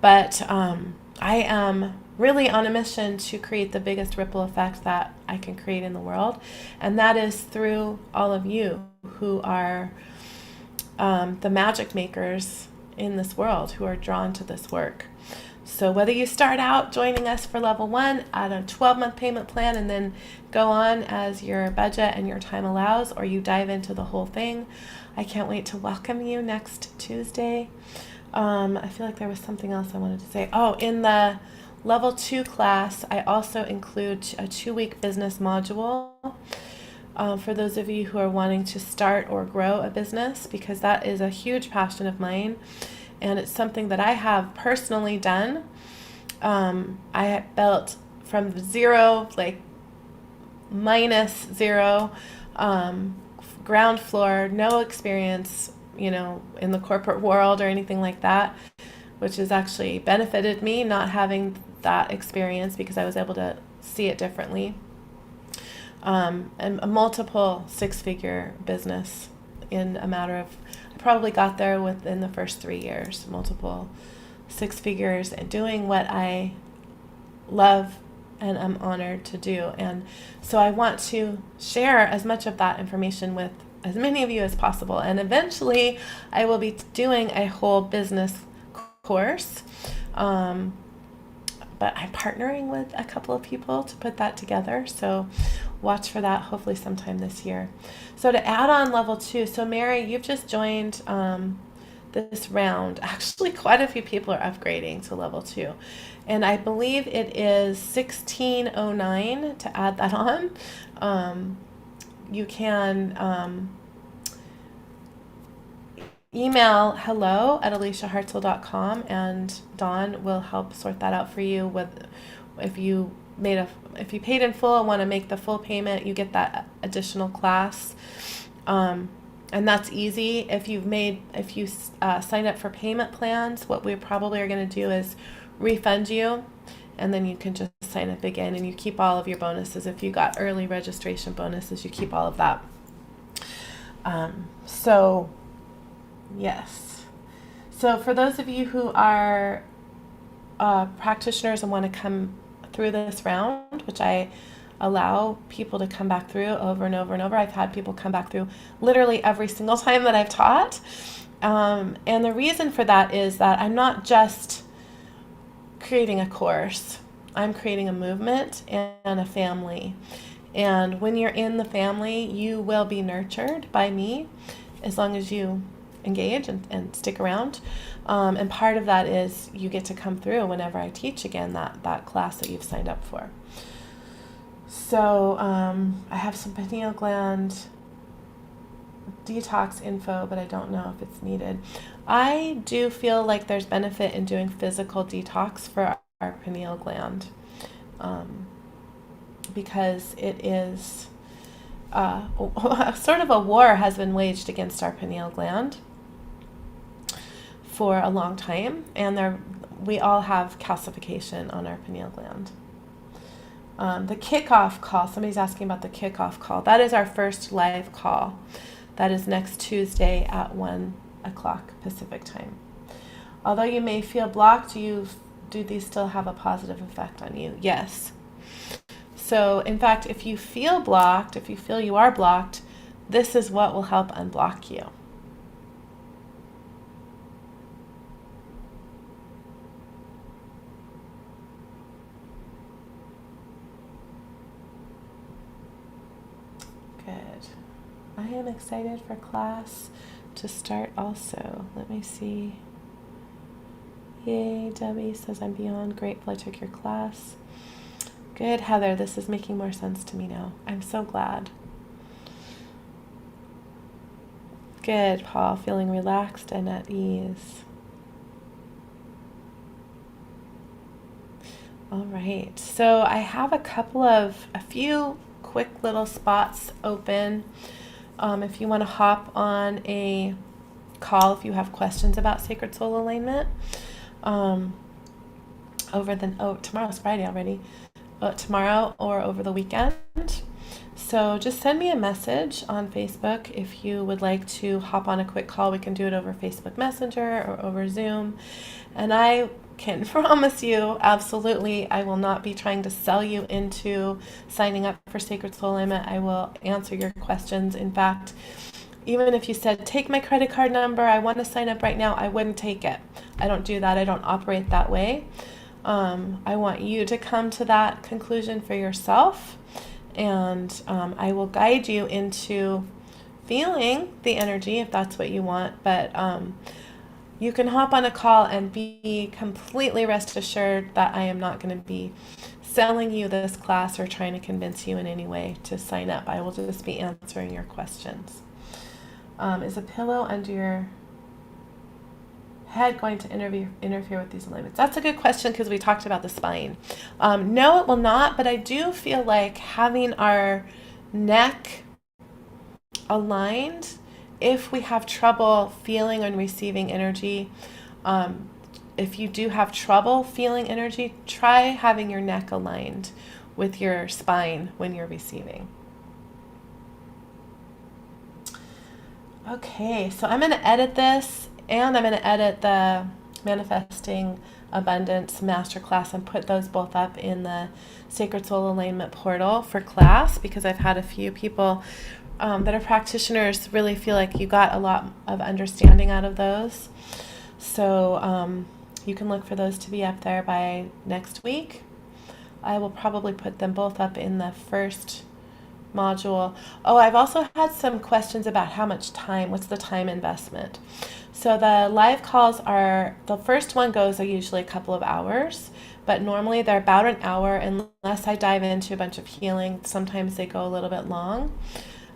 But I am really on a mission to create the biggest ripple effect that I can create in the world, and that is through all of you who are the magic makers in this world, who are drawn to this work. So whether you start out joining us for level 1 at a 12-month payment plan and then go on as your budget and your time allows, or you dive into the whole thing, I can't wait to welcome you next Tuesday. I feel like there was something else I wanted to say. Oh, in the level 2 class, I also include a 2-week business module for those of you who are wanting to start or grow a business, because that is a huge passion of mine. And it's something that I have personally done. I have built from zero, like -0, ground floor, no experience, in the corporate world or anything like that, which has actually benefited me not having that experience, because I was able to see it differently. And a multiple 6-figure business in a matter of, probably got there within the first 3 years, multiple six figures, and doing what I love and I'm honored to do. And so I want to share as much of that information with as many of you as possible. And eventually I will be doing a whole business course. But I'm partnering with a couple of people to put that together. So watch for that hopefully sometime this year. So to add on level 2, so Mary, you've just joined this round. Actually, quite a few people are upgrading to level 2. And I believe it is 1609 to add that on. You can email hello@aliciahartzell.com, and Dawn will help sort that out for you. With if you paid in full and want to make the full payment, you get that additional class, and that's easy. If you signed up for payment plans, what we probably are going to do is refund you, and then you can just sign up again, and you keep all of your bonuses. If you got early registration bonuses, you keep all of that. So yes. So for those of you who are practitioners and want to come through this round, which I allow people to come back through over and over and over. I've had people come back through literally every single time that I've taught. And the reason for that is that I'm not just creating a course. I'm creating a movement and a family. And when you're in the family, you will be nurtured by me as long as you engage and stick around. And part of that is you get to come through whenever I teach again that class that you've signed up for. So I have some pineal gland detox info, but I don't know if it's needed. I do feel like there's benefit in doing physical detox for our pineal gland, because it is sort of a war has been waged against our pineal gland for a long time, and we all have calcification on our pineal gland. The kickoff call, somebody's asking about the kickoff call. That is our first live call. That is next Tuesday at 1 o'clock Pacific time. Although you may feel blocked, do these still have a positive effect on you? Yes. So in fact, if you feel blocked, if you feel you are blocked, this is what will help unblock you. Good. I am excited for class to start also. Let me see. Yay, Debbie says I'm beyond grateful I took your class. Good, Heather, this is making more sense to me now. I'm so glad. Good, Paul, feeling relaxed and at ease. All right, so I have a few quick little spots open. If you want to hop on a call, if you have questions about sacred soul alignment, tomorrow's Friday already, tomorrow or over the weekend. So just send me a message on Facebook if you would like to hop on a quick call. We can do it over Facebook Messenger or over Zoom. And I can promise you, absolutely, I will not be trying to sell you into signing up for Sacred Soul Alignment. I will answer your questions. In fact, even if you said, take my credit card number, I want to sign up right now, I wouldn't take it. I don't do that. I don't operate that way. I want you to come to that conclusion for yourself, and I will guide you into feeling the energy if that's what you want. But you can hop on a call and be completely rest assured that I am not going to be selling you this class or trying to convince you in any way to sign up. I will just be answering your questions. Is a pillow under your head going to interfere with these alignments? That's a good question because we talked about the spine. No, it will not, but I do feel like having our neck aligned, if we have trouble feeling and receiving energy, if you do have trouble feeling energy, try having your neck aligned with your spine when you're receiving. Okay, so I'm going to edit this and I'm going to edit the Manifesting Abundance Masterclass and put those both up in the Sacred Soul Alignment portal for class, because I've had a few people that are practitioners really feel like you got a lot of understanding out of those. So you can look for those to be up there by next week. I will probably put them both up in the first module. Oh, I've also had some questions about how much time, what's the time investment. So the live calls are, the first one goes usually a couple of hours, but normally they're about an hour unless I dive into a bunch of healing. Sometimes they go a little bit long.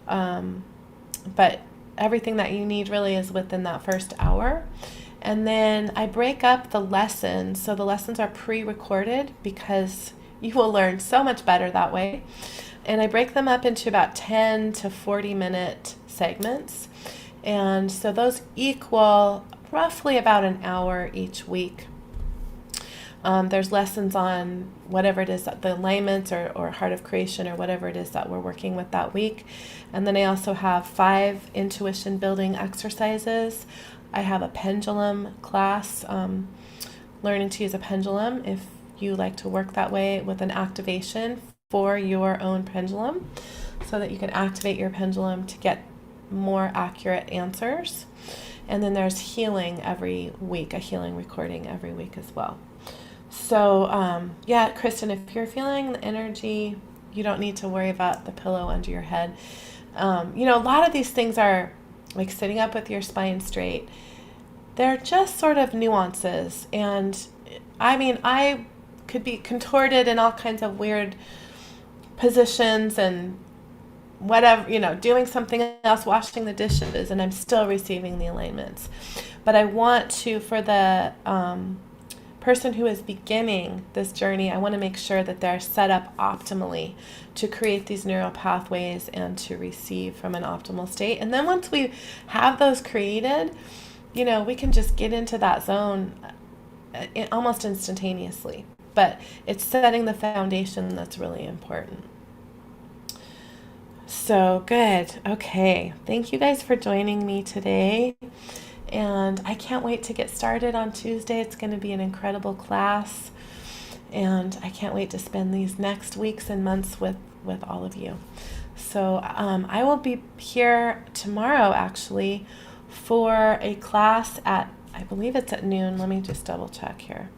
But everything that you need really is within that first hour. And then I break up the lessons. So the lessons are pre-recorded because you will learn so much better that way. And I break them up into about 10 to 40 minute segments. And so those equal roughly about an hour each week. There's lessons on whatever it is, the alignments or Heart of Creation or whatever it is that we're working with that week. And then I also have 5 intuition building exercises. I have a pendulum class, learning to use a pendulum if you like to work that way, with an activation for your own pendulum so that you can activate your pendulum to get more accurate answers. And then there's healing every week, a healing recording every week as well. So yeah, Kristen, if you're feeling the energy, you don't need to worry about the pillow under your head. You know, a lot of these things are like sitting up with your spine straight. They're just sort of nuances. And I mean, I could be contorted in all kinds of weird positions and whatever, you know, doing something else, washing the dishes, and I'm still receiving the alignments. But I want to, for the person who is beginning this journey, I want to make sure that they're set up optimally to create these neural pathways and to receive from an optimal state. And then once we have those created, you know, we can just get into that zone almost instantaneously. But it's setting the foundation that's really important. So good. Okay. Thank you guys for joining me today. And I can't wait to get started on Tuesday. It's going to be an incredible class. And I can't wait to spend these next weeks and months with all of you. So I will be here tomorrow, actually, for a class at, I believe it's at noon. Let me just double check here.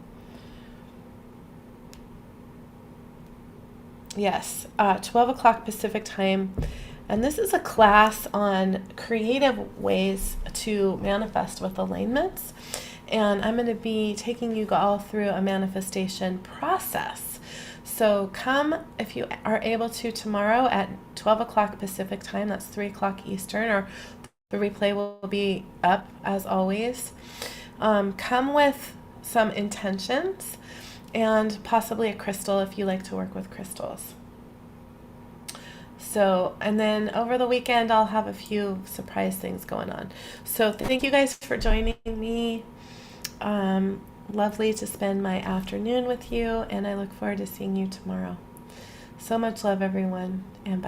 Yes, 12 o'clock Pacific time. And this is a class on creative ways to manifest with alignments. And I'm going to be taking you all through a manifestation process. So come if you are able to tomorrow at 12 o'clock Pacific time. That's 3 o'clock Eastern, or the replay will be up as always. Come with some intentions and possibly a crystal if you like to work with crystals. So, and then over the weekend, I'll have a few surprise things going on. So thank you guys for joining me. Lovely to spend my afternoon with you, and I look forward to seeing you tomorrow. So much love, everyone, and bye.